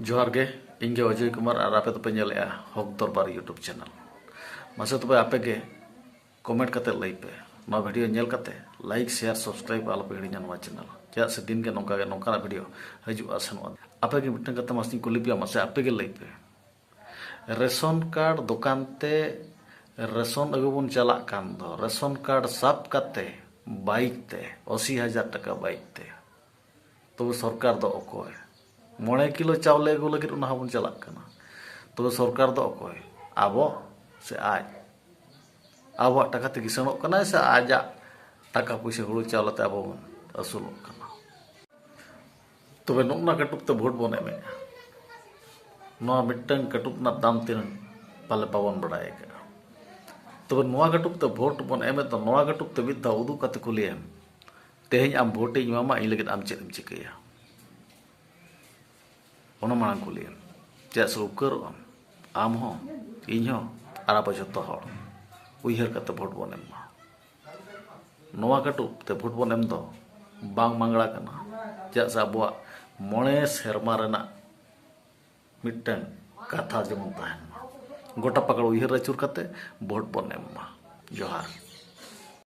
जोहार गे इंगे अजय कुमार और आपे तो पे हक दरबार यूट्यूब चैनल मासे तो आपे गे कमेंट करते लई पे ना वीडियो नेल करते लाइक शेयर सब्सक्राइब आलो पे हिड़िया नवा चैनल चेदा से दिन के नौका वीडियो हजुआ सेनोआ आपे गे मिटन करते मासे कुली पिया मासे आपे गे लई पे रेशन कार्ड दुकान ते रेशन अगु बन चला कान दो रेशन कार्ड साब करते बाइक ते 80,000 टका बाइक ते तो सरकार दो अकोय 9 किलो चावले अगु लगे बन चला तो सरकार दो अकोय आबो से आज अब टाका ते किसानों कना से आजा टाका पैसा हुड़ू चावलते अब असुल तब नोना कटुक ते भोट बन एमे मिट्टन कटुक ना दाम तीन पाले बाबन बड़ाय तब नोआ कटुक ते भोट बन एमे तो नोआ कटुक ते मिद उदू कते कुलियम तेहें आम भोटे इमामा इन लगे आम चेदम चिकैया ओना मांग कुलियम चेदा से उकर आम हो इन हो आर आप जतो हर उइहर करते भोट बन एम नोआ कटुक ते भोट बन एम दो बांग मांगड़ा कना चेदा से अब 9 सेरमा रेना मिट्टन कथा जेमन तहन गोटा पकड़ उइहर अचुर करते भोट बन एम जोहार।